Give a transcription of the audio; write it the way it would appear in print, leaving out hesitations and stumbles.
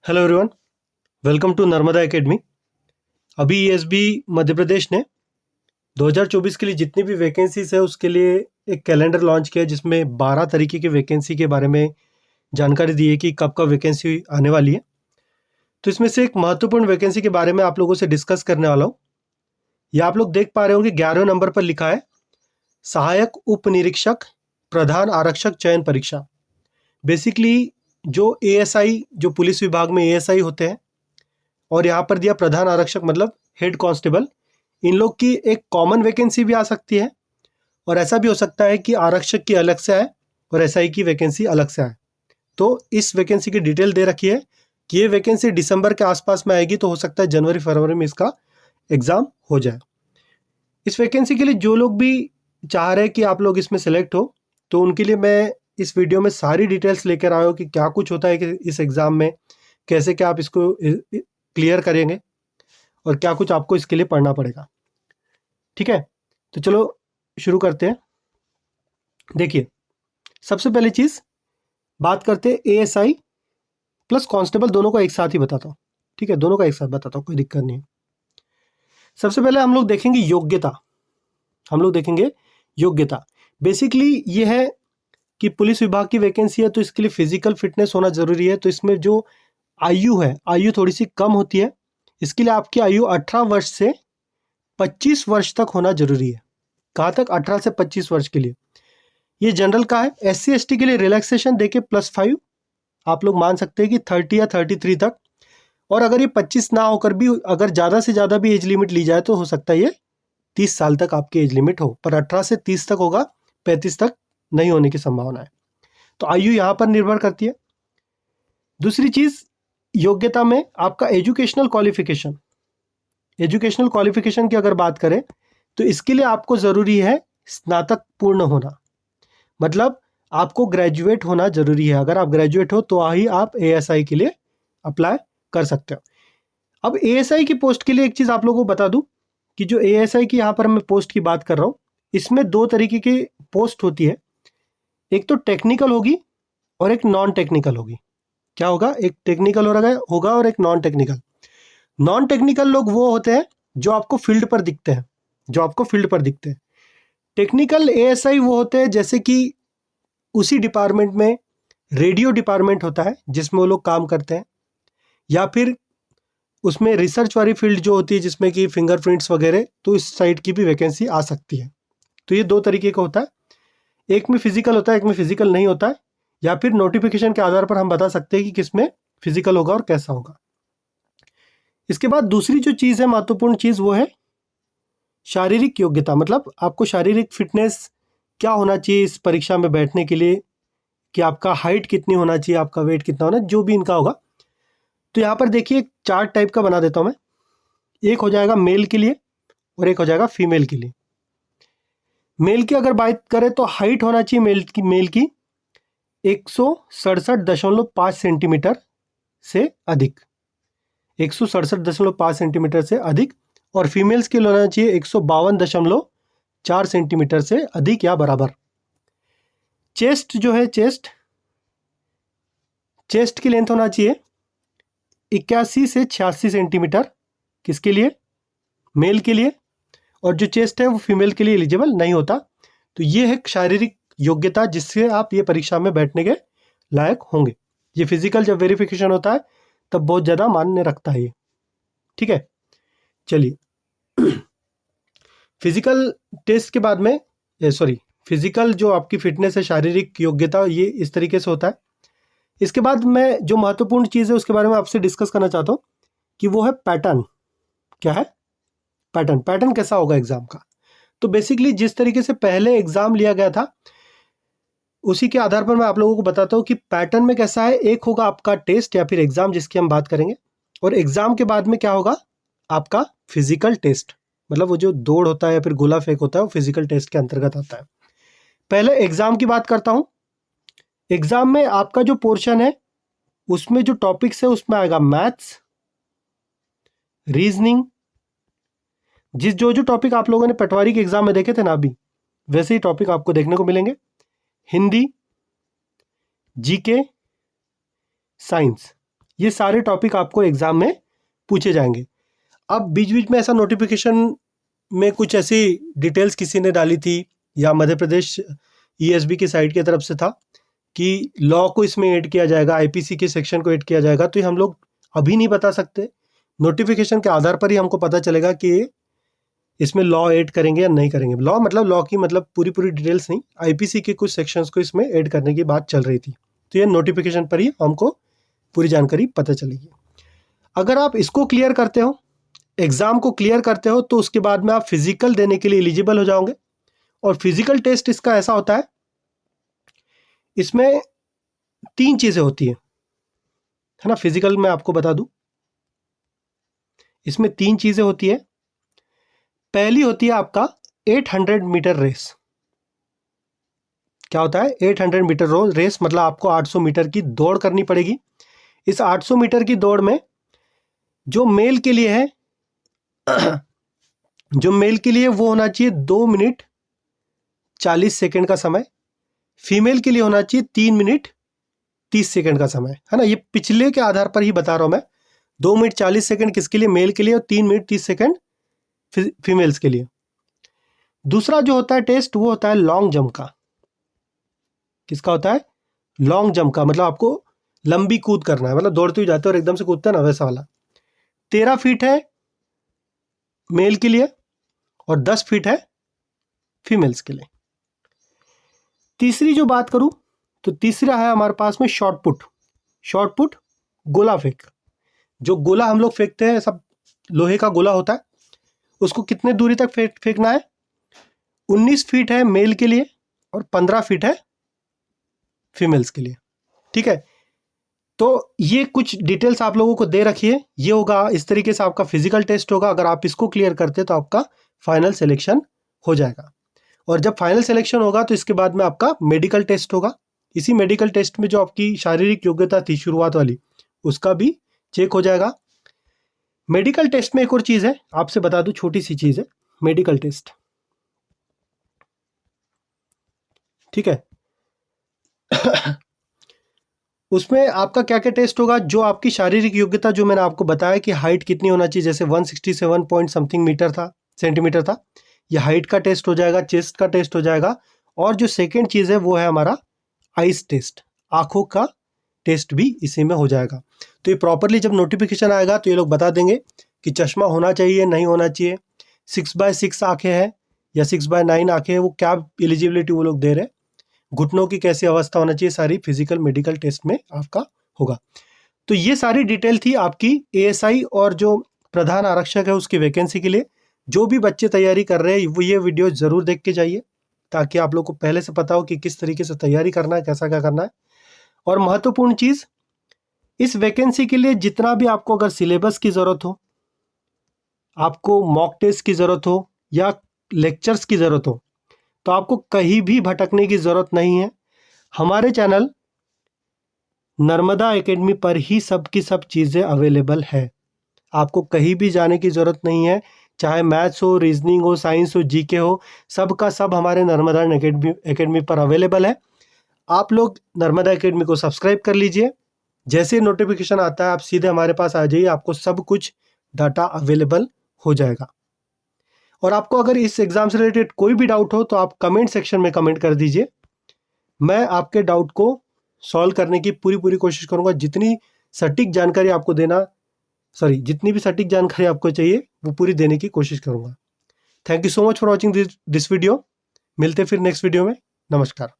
Hello everyone, welcome to Narmada Academy. अभी ESB Madhya Pradesh ने 2024 के लिए जितनी भी वैकेंसीज है उसके लिए एक कैलेंडर लॉन्च किया है जिसमें 12 तरीके की वैकेंसी के बारे में जानकारी दी है कि कब कब वैकेंसी आने वाली है। तो इसमें से एक महत्वपूर्ण वैकेंसी के बारे में आप लोगों से डिस्कस करने वाला हूँ। यह आप लोग देख पा रहे होंगे 11वें नंबर पर लिखा है सहायक उप निरीक्षक प्रधान आरक्षक चयन परीक्षा। बेसिकली जो एएसआई, जो पुलिस विभाग में एएसआई होते हैं, और यहाँ पर दिया प्रधान आरक्षक मतलब हेड कांस्टेबल, इन लोग की एक कॉमन वैकेंसी भी आ सकती है और ऐसा भी हो सकता है कि आरक्षक की अलग से आए और एसआई की वैकेंसी अलग से आए। तो इस वैकेंसी की डिटेल दे रखी है कि ये वैकेंसी दिसंबर के आसपास में आएगी, तो हो सकता है जनवरी फरवरी में इसका एग्ज़ाम हो जाए। इस वैकेंसी के लिए जो लोग भी चाह रहे हैं कि आप लोग इसमें सेलेक्ट हो, तो उनके लिए मैं इस वीडियो में सारी डिटेल्स लेकर आया हूँ कि क्या कुछ होता है कि इस एग्ज़ाम में, कैसे क्या आप इसको क्लियर करेंगे और क्या कुछ आपको इसके लिए पढ़ना पड़ेगा। ठीक है, तो चलो शुरू करते हैं। देखिए, सबसे पहली चीज़ बात करते हैं एएसआई प्लस कांस्टेबल, दोनों को एक साथ ही बताता हूँ। ठीक है, दोनों का एक साथ बताता हूँ, कोई दिक्कत नहीं है। सबसे पहले हम लोग देखेंगे योग्यता। बेसिकली ये है कि पुलिस विभाग की वैकेंसी है तो इसके लिए फिजिकल फिटनेस होना ज़रूरी है। तो इसमें जो आयु है, आयु थोड़ी सी कम होती है। इसके लिए आपकी आयु 18 वर्ष से 25 वर्ष तक होना जरूरी है। कहाँ तक? 18 से 25 वर्ष के लिए। ये जनरल का है। एससी एसटी के लिए रिलैक्सेशन देके +5 आप लोग मान सकते हैं कि 30 या 33 तक। और अगर ये 25 ना होकर भी अगर ज़्यादा से ज़्यादा भी एज लिमिट ली जाए तो हो सकता है ये 30 साल तक आपकी एज लिमिट हो, पर 18 से 30 तक होगा, 35 तक नहीं होने की संभावना है। तो आयु यहाँ पर निर्भर करती है। दूसरी चीज़, योग्यता में आपका एजुकेशनल क्वालिफिकेशन की अगर बात करें तो इसके लिए आपको ज़रूरी है स्नातक पूर्ण होना, मतलब आपको ग्रेजुएट होना ज़रूरी है। अगर आप ग्रेजुएट हो तो ही आप एएसआई के लिए अप्लाई कर सकते हो। अब एएसआई की पोस्ट के लिए एक चीज़ आप लोगों को बता दूं कि जो एएसआई की यहाँ पर मैं पोस्ट की बात कर रहा हूँ, इसमें 2 तरीके की पोस्ट होती है। एक तो टेक्निकल होगी और एक नॉन टेक्निकल होगी। क्या होगा? एक टेक्निकल होगा और एक नॉन टेक्निकल। नॉन टेक्निकल लोग वो होते हैं जो आपको फील्ड पर दिखते हैं, टेक्निकल एएसआई वो होते हैं जैसे कि उसी डिपार्टमेंट में रेडियो डिपार्टमेंट होता है जिसमें वो लोग काम करते हैं, या फिर उसमें रिसर्च वाली फील्ड जो होती है जिसमें कि फिंगरप्रिंट्स वगैरह, तो इस साइड की भी वैकेंसी आ सकती है। तो ये 2 तरीके का होता है, एक में फिजिकल होता है, एक में फिजिकल नहीं होता है, या फिर नोटिफिकेशन के आधार पर हम बता सकते हैं कि किसमें फिजिकल होगा और कैसा होगा। इसके बाद दूसरी जो चीज़ है, महत्वपूर्ण चीज़, वो है शारीरिक योग्यता। मतलब आपको शारीरिक फिटनेस क्या होना चाहिए इस परीक्षा में बैठने के लिए, कि आपका हाइट कितनी होना चाहिए, आपका वेट कितना होना, जो भी इनका होगा। तो यहाँ पर देखिए एक चार्ट टाइप का बना देता हूँ मैं। एक हो जाएगा मेल के लिए और एक हो जाएगा फीमेल के लिए। मेल की अगर बात करें तो हाइट होना चाहिए मेल की 167.5 सेंटीमीटर से अधिक, 167.5 सेंटीमीटर से अधिक। और फीमेल्स के लिए होना चाहिए 152.4 सेंटीमीटर से अधिक या बराबर। चेस्ट जो है, चेस्ट की लेंथ होना चाहिए 81 से 86 सेंटीमीटर, किसके लिए? मेल के लिए। और जो चेस्ट है वो फीमेल के लिए एलिजिबल नहीं होता। तो ये है शारीरिक योग्यता जिससे आप ये परीक्षा में बैठने के लायक होंगे। ये फिजिकल जब वेरिफिकेशन होता है तब बहुत ज़्यादा मान्य रखता है ये। ठीक है, चलिए फिजिकल टेस्ट के बाद में फिजिकल जो आपकी फिटनेस है, शारीरिक योग्यता, ये इस तरीके से होता है। इसके बाद मैं जो महत्वपूर्ण चीज़ है उसके बारे में आपसे डिस्कस करना चाहता हूँ कि वो है पैटर्न। क्या है? पैटर्न कैसा होगा एग्जाम का। तो बेसिकली जिस तरीके से पहले एग्जाम लिया गया था उसी के आधार पर मैं आप लोगों को बताता हूँ कि पैटर्न में कैसा है। एक होगा आपका टेस्ट या फिर एग्जाम जिसकी हम बात करेंगे, और एग्जाम के बाद में क्या होगा? आपका फिजिकल टेस्ट, मतलब वो जो दौड़ होता है या फिर गोला फेंक होता है वो फिजिकल टेस्ट के अंतर्गत आता है। पहले एग्जाम की बात करता हूँ। एग्जाम में आपका जो पोर्शन है उसमें जो टॉपिक्स है उसमें आएगा मैथ्स, रीजनिंग, जो टॉपिक आप लोगों ने पटवारी के एग्जाम में देखे थे ना अभी, वैसे ही टॉपिक आपको देखने को मिलेंगे। हिंदी, जीके, साइंस, ये सारे टॉपिक आपको एग्ज़ाम में पूछे जाएंगे। अब बीच बीच में ऐसा नोटिफिकेशन में कुछ ऐसी डिटेल्स किसी ने डाली थी या मध्य प्रदेश ईएसबी की साइट की तरफ से था कि लॉ को इसमें ऐड किया जाएगा, आईपीसी के सेक्शन को ऐड किया जाएगा, तो ये हम लोग अभी नहीं बता सकते। नोटिफिकेशन के आधार पर ही हमको पता चलेगा कि इसमें लॉ ऐड करेंगे या नहीं करेंगे। लॉ मतलब लॉ की मतलब पूरी पूरी डिटेल्स नहीं, आईपीसी के कुछ सेक्शंस को इसमें ऐड करने की बात चल रही थी। तो ये नोटिफिकेशन पर ही हमको पूरी जानकारी पता चलेगी। अगर आप इसको क्लियर करते हो, एग्ज़ाम को क्लियर करते हो, तो उसके बाद में आप फिजिकल देने के लिए एलिजिबल हो जाओगे। और फिजिकल टेस्ट इसका ऐसा होता है, इसमें 3 चीज़ें होती है ना। फिजिकल में आपको बता दूं, इसमें 3 चीज़ें होती है। पहली होती है आपका 800 मीटर रेस। क्या होता है 800 मीटर रेस? मतलब आपको 800 मीटर की दौड़ करनी पड़ेगी। इस 800 मीटर की दौड़ में जो मेल के लिए है जो मेल के लिए वो होना चाहिए 2 मिनट 40 सेकंड का समय, फीमेल के लिए होना चाहिए 3 मिनट 30 सेकंड का समय, है ना। ये पिछले के आधार पर ही बता रहा हूं मैं। 2 मिनट 40 सेकंड किसके लिए? मेल के लिए, और 3 मिनट 30 सेकंड फीमेल्स के लिए। दूसरा जो होता है टेस्ट, वो होता है लॉन्ग जंप का। किसका होता है? लॉन्ग जंप का। मतलब आपको लंबी कूद करना है, मतलब दौड़ते हुए जाते हो और एकदम से कूदते हैं ना, वैसा वाला। 13 फीट है मेल के लिए और 10 फीट है फीमेल्स के लिए। तीसरी जो बात करूं तो तीसरा है हमारे पास में शॉर्ट पुट। शॉर्ट पुट गोला फेंक। जो गोला हम लोग फेंकते हैं, सब लोहे का गोला होता है, उसको कितने दूरी तक फेंकना है? 19 फीट है मेल के लिए और 15 फीट है फीमेल्स के लिए। ठीक है, तो ये कुछ डिटेल्स आप लोगों को दे रखी है। ये होगा, इस तरीके से आपका फिजिकल टेस्ट होगा। अगर आप इसको क्लियर करते तो आपका फाइनल सिलेक्शन हो जाएगा। और जब फाइनल सिलेक्शन होगा तो इसके बाद में आपका मेडिकल टेस्ट होगा। इसी मेडिकल टेस्ट में जो आपकी शारीरिक योग्यता थी शुरुआत वाली, उसका भी चेक हो जाएगा। मेडिकल टेस्ट में एक और चीज़ है, आपसे बता दूं, छोटी सी चीज़ है मेडिकल टेस्ट। ठीक है उसमें आपका क्या क्या टेस्ट होगा? जो आपकी शारीरिक योग्यता, जो मैंने आपको बताया कि हाइट कितनी होना चाहिए, जैसे 167 पॉइंट समथिंग मीटर था, सेंटीमीटर था, ये हाइट का टेस्ट हो जाएगा, चेस्ट का टेस्ट हो जाएगा। और जो सेकेंड चीज़ है वो है हमारा आइस टेस्ट, आँखों का टेस्ट भी इसी में हो जाएगा। तो ये प्रॉपरली जब नोटिफिकेशन आएगा तो ये लोग बता देंगे कि चश्मा होना चाहिए, नहीं होना चाहिए, 6/6 आँखें हैं या 6/9 आँखें हैं, वो क्या एलिजिबिलिटी वो लोग दे रहे हैं, घुटनों की कैसी अवस्था होना चाहिए, सारी फिजिकल मेडिकल टेस्ट में आपका होगा। तो ये सारी डिटेल थी आपकी एएसआई और जो प्रधान आरक्षक है उसकी वैकेंसी के लिए। जो भी बच्चे तैयारी कर रहे हैं वो ये वीडियो ज़रूर देख के जाइए, ताकि आप लोग को पहले से पता हो कि किस तरीके से तैयारी करना है, कैसा क्या करना है। और महत्वपूर्ण चीज़, इस वैकेंसी के लिए जितना भी आपको अगर सिलेबस की ज़रूरत हो, आपको मॉक टेस्ट की ज़रूरत हो या लेक्चर्स की ज़रूरत हो, तो आपको कहीं भी भटकने की ज़रूरत नहीं है। हमारे चैनल नर्मदा एकेडमी पर ही सब की सब चीज़ें अवेलेबल है। आपको कहीं भी जाने की ज़रूरत नहीं है, चाहे मैथ्स हो, रीजनिंग हो, साइंस हो, जीके हो, सब का सब हमारे नर्मदा एकेडमी पर अवेलेबल है। आप लोग नर्मदा एकेडमी को सब्सक्राइब कर लीजिए। जैसे नोटिफिकेशन आता है आप सीधे हमारे पास आ जाइए, आपको सब कुछ डाटा अवेलेबल हो जाएगा। और आपको अगर इस एग्ज़ाम से रिलेटेड कोई भी डाउट हो तो आप कमेंट सेक्शन में कमेंट कर दीजिए। मैं आपके डाउट को सॉल्व करने की पूरी पूरी कोशिश करूंगा। जितनी सटीक जानकारी आपको जितनी भी सटीक जानकारी आपको चाहिए वो पूरी देने की कोशिश करूंगा। Thank you so much for watching this video. मिलते फिर नेक्स्ट वीडियो में। नमस्कार।